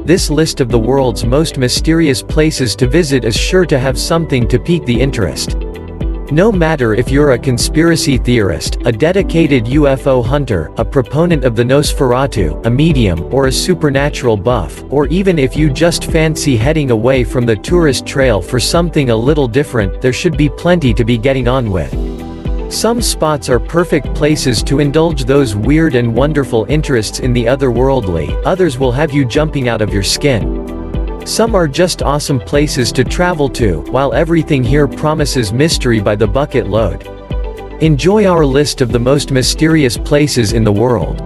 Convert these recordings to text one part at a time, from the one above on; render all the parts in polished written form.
this list of the world's most mysterious places to visit is sure to have something to pique the interest. No matter if you're a conspiracy theorist, a dedicated UFO hunter, a proponent of the Nosferatu, a medium, or a supernatural buff, or even if you just fancy heading away from the tourist trail for something a little different, there should be plenty to be getting on with. Some spots are perfect places to indulge those weird and wonderful interests in the otherworldly, others will have you jumping out of your skin. Some are just awesome places to travel to, while everything here promises mystery by the bucket load. Enjoy our list of the most mysterious places in the world.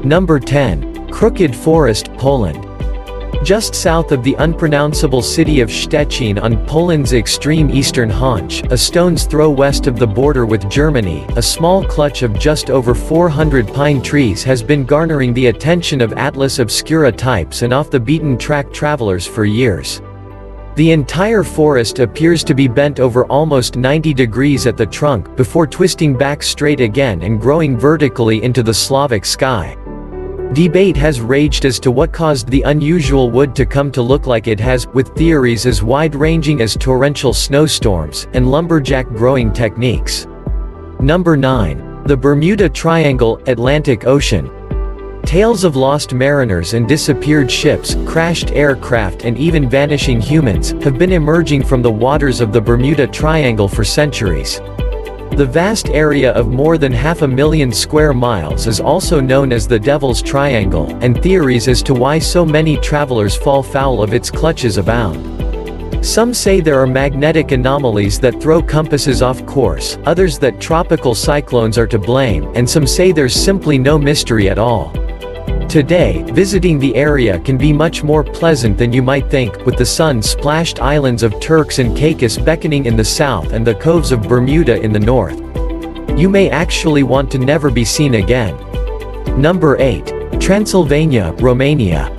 Number 10. Crooked Forest, Poland. Just south of the unpronounceable city of Szczecin on Poland's extreme eastern haunch, a stone's throw west of the border with Germany, a small clutch of just over 400 pine trees has been garnering the attention of Atlas Obscura types and off-the-beaten-track travelers for years. The entire forest appears to be bent over almost 90 degrees at the trunk, before twisting back straight again and growing vertically into the Slavic sky. Debate has raged as to what caused the unusual wood to come to look like it has, with theories as wide-ranging as torrential snowstorms, and lumberjack growing techniques. Number 9. The Bermuda Triangle, Atlantic Ocean. Tales of lost mariners and disappeared ships, crashed aircraft and even vanishing humans, have been emerging from the waters of the Bermuda Triangle for centuries. The vast area of more than 500,000 square miles is also known as the Devil's Triangle, and theories as to why so many travelers fall foul of its clutches abound. Some say there are magnetic anomalies that throw compasses off course, others that tropical cyclones are to blame, and some say there's simply no mystery at all. Today, visiting the area can be much more pleasant than you might think, with the sun-splashed islands of Turks and Caicos beckoning in the south and the coves of Bermuda in the north. You may actually want to never be seen again. Number 8. Transylvania, Romania.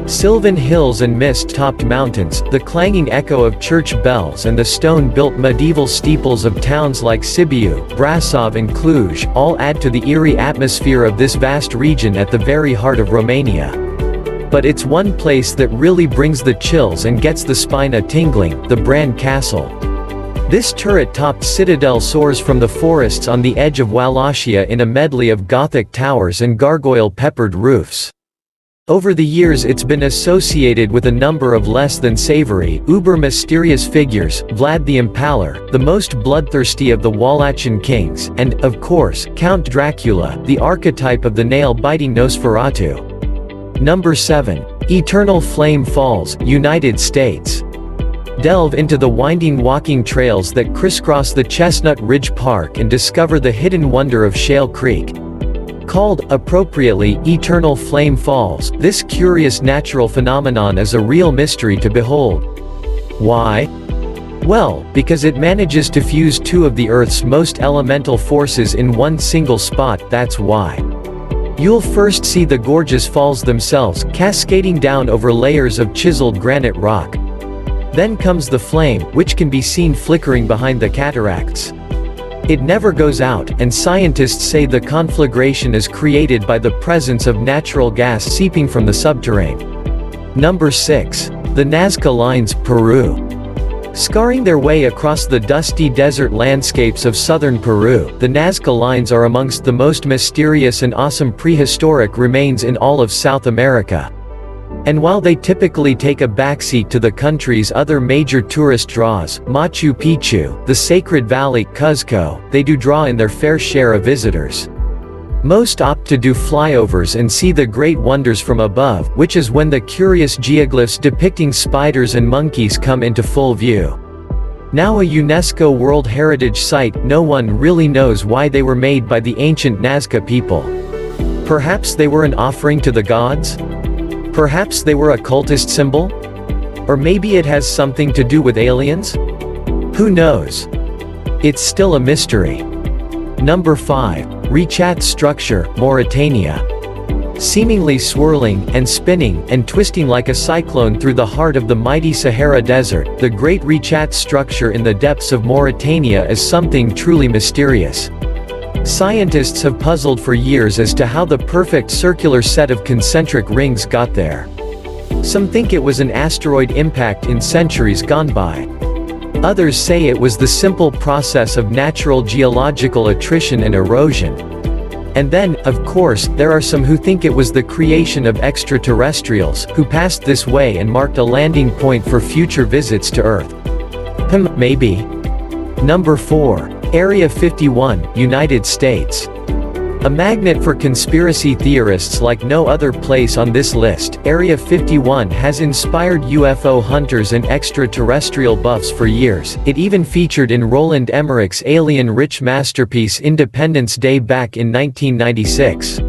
Sylvan hills and mist-topped mountains, the clanging echo of church bells and the stone-built medieval steeples of towns like Sibiu, Brasov and Cluj, all add to the eerie atmosphere of this vast region at the very heart of Romania. But it's one place that really brings the chills and gets the spine a-tingling, the Bran Castle. This turret-topped citadel soars from the forests on the edge of Wallachia in a medley of Gothic towers and gargoyle-peppered roofs. Over the years it's been associated with a number of less than savory, uber-mysterious figures, Vlad the Impaler, the most bloodthirsty of the Wallachian kings, and, of course, Count Dracula, the archetype of the nail-biting Nosferatu. Number 7. Eternal Flame Falls, United States. Delve into the winding walking trails that crisscross the Chestnut Ridge Park and discover the hidden wonder of Shale Creek. Called, appropriately, Eternal Flame Falls, this curious natural phenomenon is a real mystery to behold. Why? Well, because it manages to fuse two of the Earth's most elemental forces in one single spot, that's why. You'll first see the gorgeous falls themselves, cascading down over layers of chiseled granite rock. Then comes the flame, which can be seen flickering behind the cataracts. It never goes out, and scientists say the conflagration is created by the presence of natural gas seeping from the subterrane. Number 6. The Nazca Lines, Peru. Scarring their way across the dusty desert landscapes of southern Peru, the Nazca Lines are amongst the most mysterious and awesome prehistoric remains in all of South America. And while they typically take a backseat to the country's other major tourist draws, Machu Picchu, the Sacred Valley, Cuzco, they do draw in their fair share of visitors. Most opt to do flyovers and see the great wonders from above, which is when the curious geoglyphs depicting spiders and monkeys come into full view. Now a UNESCO World Heritage Site, no one really knows why they were made by the ancient Nazca people. Perhaps they were an offering to the gods? Perhaps they were a cultist symbol? Or maybe it has something to do with aliens? Who knows? It's still a mystery. Number 5. Richat Structure, Mauritania. Seemingly swirling, and spinning, and twisting like a cyclone through the heart of the mighty Sahara Desert, the Great Richat Structure in the depths of Mauritania is something truly mysterious. Scientists have puzzled for years as to how the perfect circular set of concentric rings got there. Some think it was an asteroid impact in centuries gone by. Others say it was the simple process of natural geological attrition and erosion. And then, of course, there are some who think it was the creation of extraterrestrials, who passed this way and marked a landing point for future visits to Earth. Maybe. Number 4. Area 51, United States. A magnet for conspiracy theorists like no other place on this list, Area 51 has inspired UFO hunters and extraterrestrial buffs for years. It even featured in Roland Emmerich's alien-rich masterpiece Independence Day back in 1996.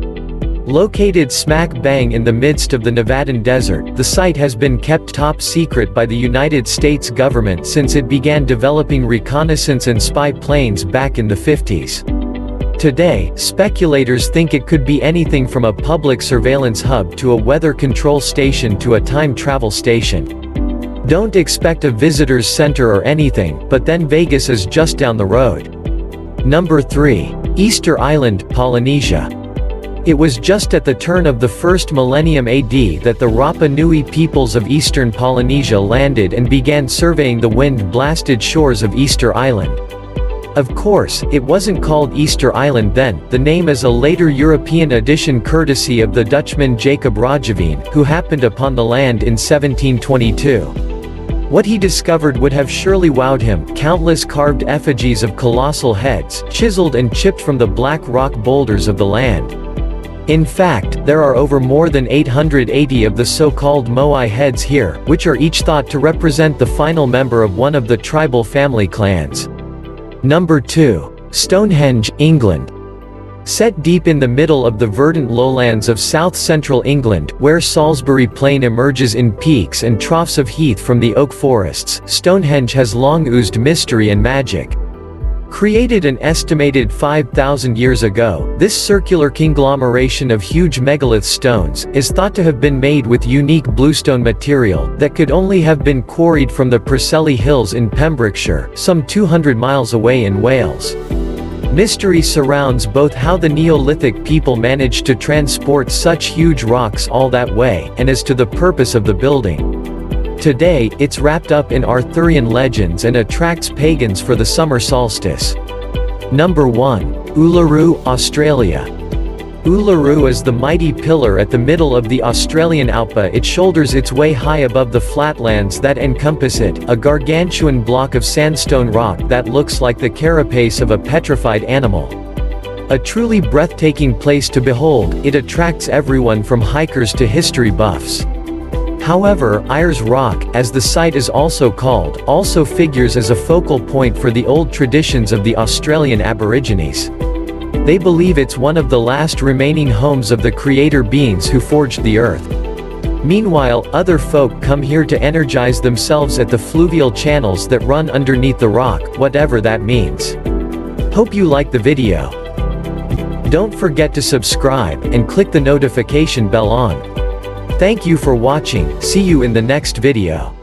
Located smack bang in the midst of the Nevadan desert, the site has been kept top secret by the United States government since it began developing reconnaissance and spy planes back in the 50s. Today, speculators think it could be anything from a public surveillance hub to a weather control station to a time travel station. Don't expect a visitor's center or anything, but then Vegas is just down the road. Number 3. Easter Island, Polynesia. It was just at the turn of the first millennium AD that the Rapa Nui peoples of eastern Polynesia landed and began surveying the wind-blasted shores of Easter Island. Of course, it wasn't called Easter Island then, the name is a later European addition courtesy of the Dutchman Jacob Roggeveen, who happened upon the land in 1722. What he discovered would have surely wowed him: countless carved effigies of colossal heads, chiseled and chipped from the black rock boulders of the land. In fact, there are over more than 880 of the so-called Moai heads here, which are each thought to represent the final member of one of the tribal family clans. Number 2. Stonehenge, England. Set deep in the middle of the verdant lowlands of south-central England, where Salisbury Plain emerges in peaks and troughs of heath from the oak forests, Stonehenge has long oozed mystery and magic. Created an estimated 5,000 years ago, this circular conglomeration of huge megalith stones is thought to have been made with unique bluestone material that could only have been quarried from the Preseli Hills in Pembrokeshire, some 200 miles away in Wales. Mystery surrounds both how the Neolithic people managed to transport such huge rocks all that way, and as to the purpose of the building. Today, it's wrapped up in Arthurian legends and attracts pagans for the summer solstice. Number 1. Uluru, Australia. Uluru is the mighty pillar at the middle of the Australian outback. It shoulders its way high above the flatlands that encompass it, a gargantuan block of sandstone rock that looks like the carapace of a petrified animal. A truly breathtaking place to behold, it attracts everyone from hikers to history buffs. However, Ayers Rock, as the site is also called, also figures as a focal point for the old traditions of the Australian Aborigines. They believe it's one of the last remaining homes of the creator beings who forged the earth. Meanwhile, other folk come here to energize themselves at the fluvial channels that run underneath the rock, whatever that means. Hope you like the video. Don't forget to subscribe, and click the notification bell on. Thank you for watching, see you in the next video.